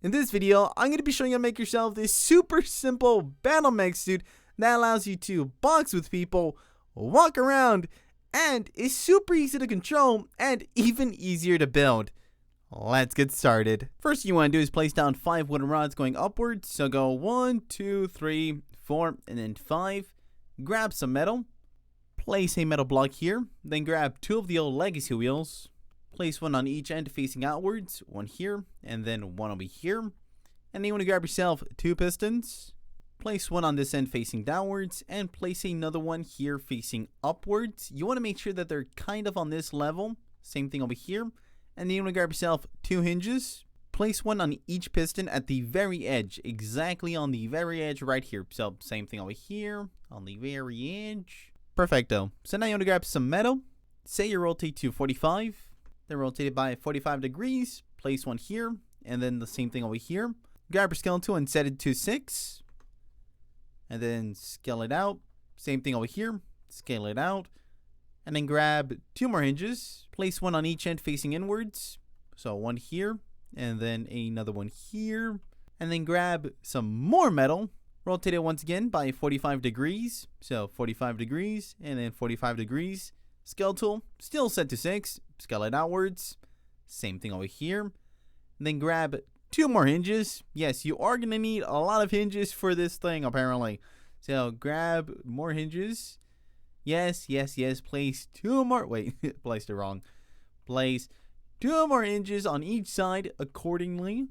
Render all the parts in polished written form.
In this video, I'm going to be showing you how to make yourself this super simple Battle Mech suit that allows you to box with people, walk around, and is super easy to control and even easier to build. Let's get started. First thing you want to do is place down 5 wooden rods going upwards. So go 1, 2, 3, 4, and then 5. Grab some metal. Place a metal block here. Then grab 2 of the old legacy wheels. Place one on each end facing outwards. One here, and then one over here. And then you want to grab yourself 2 pistons. Place one on this end facing downwards, and place another one here facing upwards. You want to make sure that they're kind of on this level. Same thing over here. And then you want to grab yourself 2 hinges. Place one on each piston at the very edge, exactly on the very edge right here. So same thing over here, on the very edge. Perfecto. So now you want to grab some metal. Say you rotate to 45. Then rotate it by 45 degrees. Place one here, and then the same thing over here. Grab your scale tool and set it to 6. And then scale it out. Same thing over here. Scale it out. And then grab 2 more hinges. Place one on each end facing inwards. So one here, and then another one here. And then grab some more metal. Rotate it once again by 45 degrees. So 45 degrees, and then 45 degrees. Scale tool, still set to 6. Scale it outwards. Same thing over here. And then grab 2 more hinges. Yes, you are going to need a lot of hinges for this thing, apparently. So grab more hinges. Yes. Place 2 more. Wait, placed it wrong. Place 2 more hinges on each side accordingly.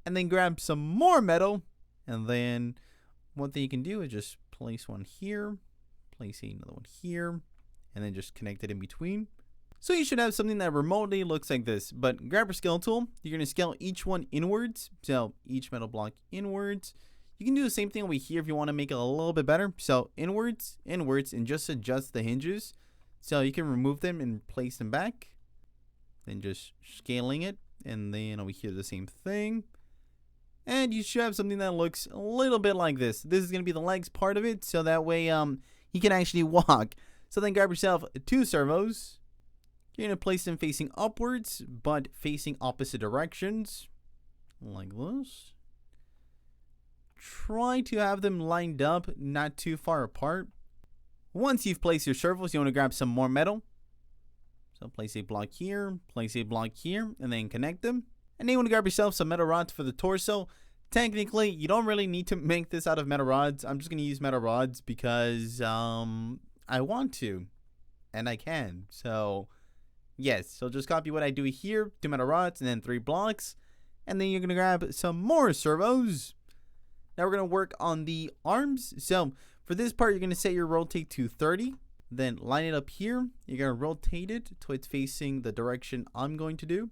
And then grab some more metal. And then one thing you can do is just place one here. Place another one here. And then just connect it in between. So you should have something that remotely looks like this. But grab your scale tool. You're going to scale each one inwards. So each metal block inwards. You can do the same thing over here if you want to make it a little bit better. So inwards, and just adjust the hinges. So you can remove them and place them back. Then just scaling it. And then over here the same thing. And you should have something that looks a little bit like this. This is going to be the legs part of it. So that way he can actually walk. So then grab yourself 2 servos. You're going to place them facing upwards, but facing opposite directions. Like this. Try to have them lined up, not too far apart. Once you've placed your servos, you want to grab some more metal. So place a block here, and then connect them. And then you want to grab yourself some metal rods for the torso. Technically, you don't really need to make this out of metal rods. I'm just going to use metal rods because I want to. And I can. So, yes. So just copy what I do here. 2 metal rods and then 3 blocks. And then you're going to grab some more servos. Now we're going to work on the arms. So for this part, you're going to set your rotate to 30. Then line it up here. You're going to rotate it till it's facing the direction I'm going to do.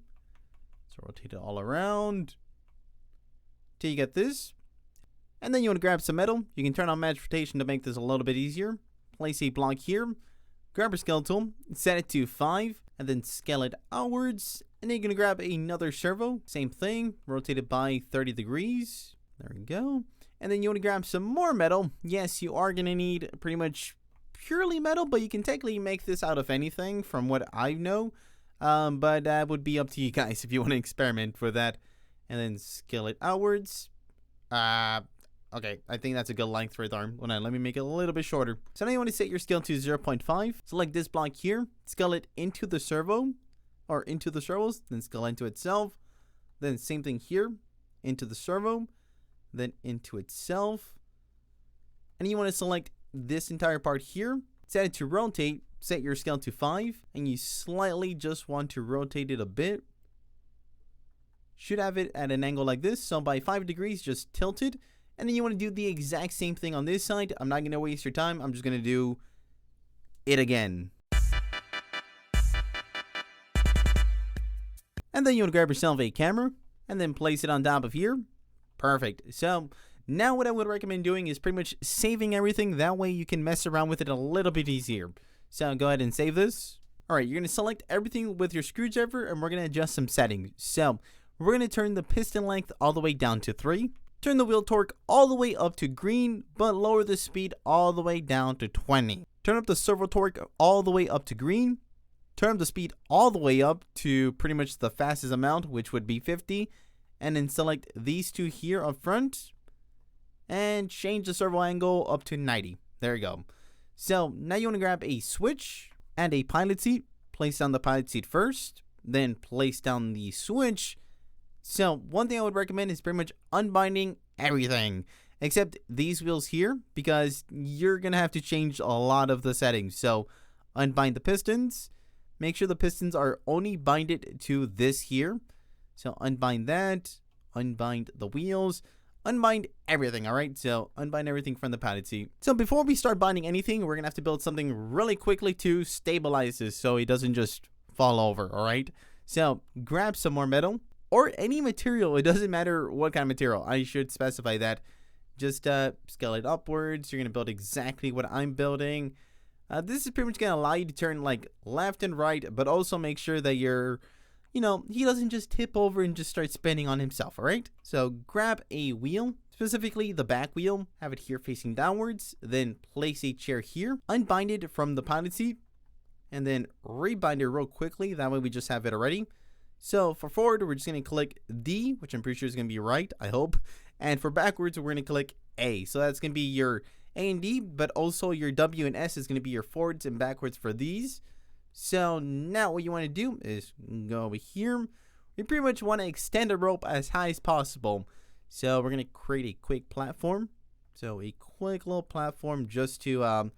So rotate it all around till you get this. And then you want to grab some metal. You can turn on match rotation to make this a little bit easier. Place a block here. Grab your scale tool. Set it to 5. And then scale it outwards. And then you're going to grab another servo. Same thing. Rotate it by 30 degrees. There we go. And then you want to grab some more metal. Yes, you are going to need pretty much purely metal, but you can technically make this out of anything from what I know. But that would be up to you guys if you want to experiment with that. And then scale it outwards. Okay, I think that's a good length for the arm. Hold on, let me make it a little bit shorter. So now you want to set your scale to 0.5. Select this block here. Scale it into the servo. Or into the servos. Then scale into itself. Then same thing here. Into the servo. Then into itself. And you want to select this entire part here. Set it to rotate. Set your scale to 5. And you slightly just want to rotate it a bit. Should have it at an angle like this. So by 5 degrees, just tilt it. And then you want to do the exact same thing on this side. I'm not going to waste your time. I'm just going to do it again. And then you want to grab yourself a camera. And then place it on top of here. Perfect. So now what I would recommend doing is pretty much saving everything. That way you can mess around with it a little bit easier. So go ahead and save this. Alright, you're going to select everything with your screwdriver. And we're going to adjust some settings. So we're going to turn the piston length all the way down to 3. Turn the wheel torque all the way up to green, but lower the speed all the way down to 20. Turn up the servo torque all the way up to green. Turn up the speed all the way up to pretty much the fastest amount, which would be 50. and then select these two here up front and change the servo angle up to 90. There you go. So now you want to grab a switch and a pilot seat. Place down the pilot seat first, then place down the switch. So one thing I would recommend is pretty much unbinding everything except these wheels here, because you're gonna have to change a lot of the settings. So unbind the pistons, make sure the pistons are only binded to this here. So unbind that, unbind the wheels, unbind everything. All right, so unbind everything from the pilot seat. So before we start binding anything, we're gonna have to build something really quickly to stabilize this so it doesn't just fall over. All right, so grab some more metal or any material. It doesn't matter what kind of material. I should specify that. Just scale it upwards. You're gonna build exactly what I'm building. This is pretty much gonna allow you to turn like left and right, but also make sure that you're, he doesn't just tip over and just start spinning on himself. All right, so grab a wheel, specifically the back wheel, have it here facing downwards, then place a chair here, unbind it from the pilot seat, and then rebind it real quickly. That way we just have it already. So for forward, we're just gonna click D, which I'm pretty sure is gonna be right, I hope. And for backwards, we're gonna click A. So that's gonna be your A and D, but also your W and S is gonna be your forwards and backwards for these. So now what you want to do is go over here. We pretty much want to extend the rope as high as possible. So we're gonna create a quick platform. So a quick little platform just to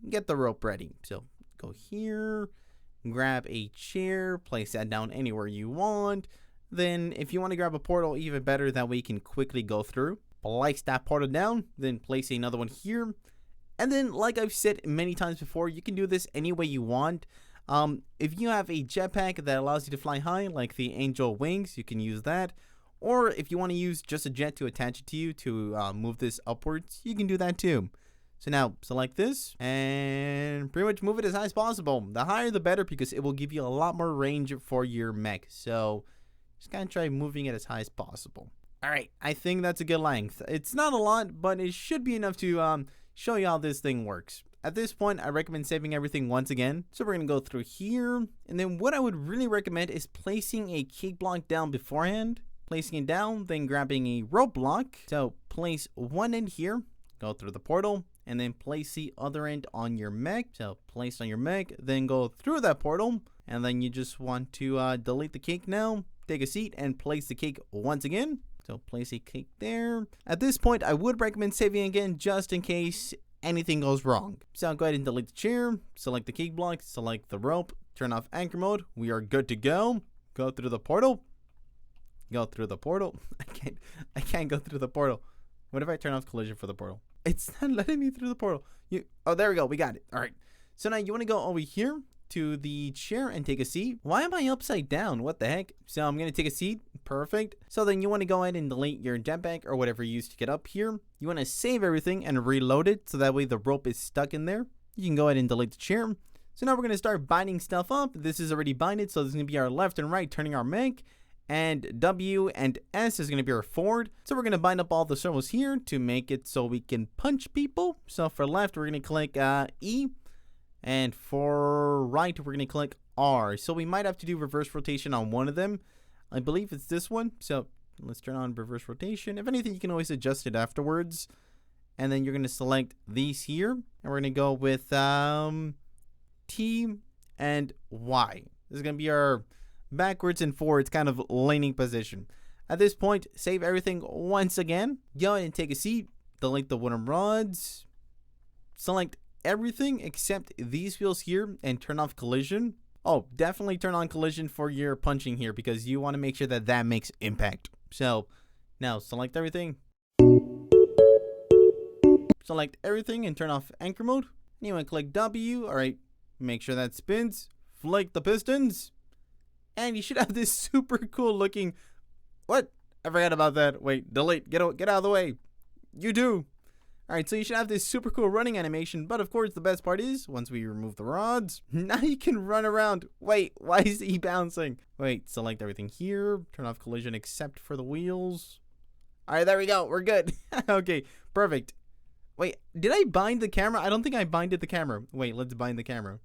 get the rope ready. So go here, grab a chair, place that down anywhere you want. Then if you want to grab a portal, even better, that way you can quickly go through. Place that portal down, then place another one here. And then, like I've said many times before, you can do this any way you want. If you have a jetpack that allows you to fly high, like the Angel Wings, you can use that. Or if you want to use just a jet to attach it to you to move this upwards, you can do that too. So now select this and pretty much move it as high as possible. The higher the better, because it will give you a lot more range for your mech. So just kind of try moving it as high as possible. All right, I think that's a good length. It's not a lot, but it should be enough to show you how this thing works. At this point, I recommend saving everything once again. So we're gonna go through here, and then what I would really recommend is placing a key block down beforehand, placing it down, then grabbing a rope block. So place one end here, go through the portal, and then place the other end on your mech. So place on your mech, then go through that portal, and then you just want to delete the cake now, take a seat, and place the cake once again. So place a cake there. At this point, I would recommend saving again just in case anything goes wrong. So go ahead and delete the chair, select the cake block, select the rope, turn off anchor mode. We are good to go. Go through the portal. Go through the portal. I can't go through the portal. What if I turn off collision for the portal? It's not letting me through the portal. Oh, there we go. We got it. All right. So now you want to go over here to the chair and take a seat. Why am I upside down? What the heck? So I'm going to take a seat. Perfect. So then you want to go ahead and delete your jetpack or whatever you used to get up here. You want to save everything and reload it so that way the rope is stuck in there. You can go ahead and delete the chair. So now we're going to start binding stuff up. This is already binded, so this is going to be our left and right turning our mech. And W and S is going to be our forward. So we're going to bind up all the servos here to make it so we can punch people. So for left, we're going to click E. And for right, we're going to click R. So we might have to do reverse rotation on one of them. I believe it's this one. So let's turn on reverse rotation. If anything, you can always adjust it afterwards. And then you're going to select these here. And we're going to go with T and Y. This is going to be our backwards and forwards kind of leaning position. At this point, save everything once again. Go ahead and take a seat. Delete the wooden rods. Select everything except these wheels here and turn off collision. Oh, definitely turn on collision for your punching here because you want to make sure that that makes impact. So now select everything. Select everything and turn off anchor mode. And you want to click W. All right, make sure that spins. Flick the pistons. And you should have this super cool looking. What? I forgot about that. Wait, delete. Get out of the way. You do. Alright, so you should have this super cool running animation, but of course the best part is, once we remove the rods, now you can run around. Wait, why is he bouncing? Wait, select everything here, turn off collision except for the wheels. Alright, there we go, we're good. Okay, perfect. Wait, did I bind the camera? I don't think I binded the camera. Wait, let's bind the camera.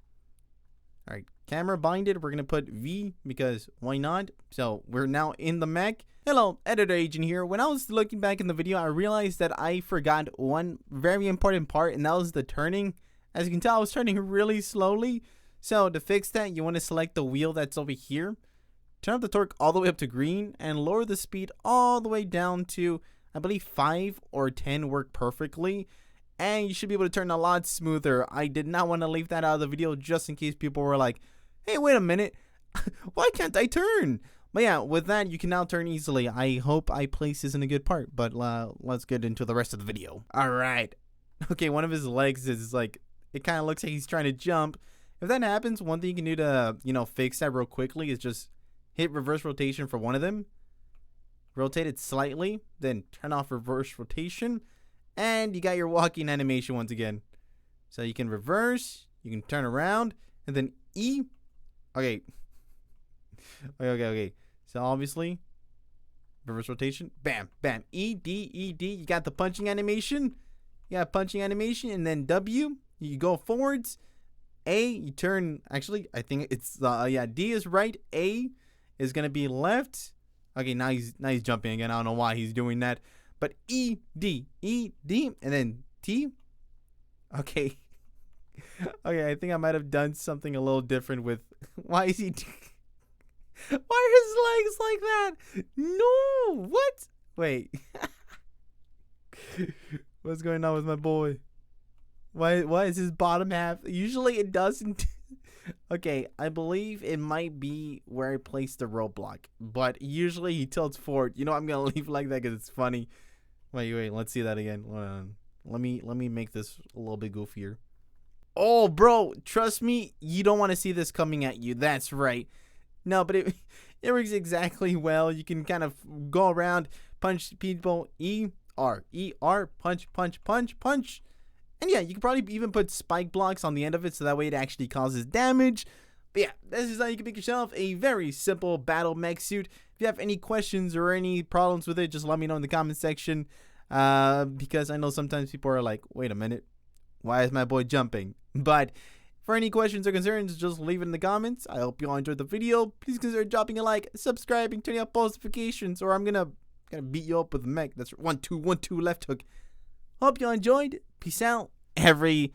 Alright, camera binded, we're going to put V because why not? So we're now in the mech. Hello, Editor Agent here. When I was looking back in the video, I realized that I forgot one very important part, and that was the turning. As you can tell, I was turning really slowly. So to fix that, you want to select the wheel that's over here. Turn up the torque all the way up to green and lower the speed all the way down to, I believe, 5 or 10 work perfectly. And you should be able to turn a lot smoother. I did not want to leave that out of the video just in case people were like, hey, wait a minute. Why can't I turn? But yeah, with that, you can now turn easily. I hope I place this in a good part, but let's get into the rest of the video. All right. Okay, one of his legs is like, it kind of looks like he's trying to jump. If that happens, one thing you can do to, fix that real quickly is just hit reverse rotation for one of them. Rotate it slightly, then turn off reverse rotation. And you got your walking animation once again. So you can reverse, you can turn around, and then E. Okay. Okay. So obviously, reverse rotation. Bam, bam. E, D, E, D. You got the punching animation. You got punching animation. And then W, you go forwards. A, you turn. Actually, I think it's, D is right. A is going to be left. Okay, now he's jumping again. I don't know why he's doing that. But E, D, and then T. Okay. Okay, I think I might have done something a little different with. Why is he? Why are his legs like that? No, what? Wait. What's going on with my boy? Why is his bottom half? Usually it doesn't. Okay, I believe it might be where I placed the roadblock, but usually he tilts forward. I'm gonna leave like that because it's funny. Wait, let's see that again. Let me make this a little bit goofier. Oh, bro, trust me, you don't want to see this coming at you. That's right. No, but it works exactly well. You can kind of go around, punch people, E R, punch. And yeah, you can probably even put spike blocks on the end of it so that way it actually causes damage. But yeah, this is how you can make yourself a very simple battle mech suit. If you have any questions or any problems with it, just let me know in the comment section. Because I know sometimes people are like, wait a minute, why is my boy jumping? But for any questions or concerns, just leave it in the comments. I hope you all enjoyed the video. Please consider dropping a like, subscribing, turning on post notifications, or I'm gonna beat you up with a mech. That's 1 2 1 2 left hook. Hope you all enjoyed. Peace out, everybody.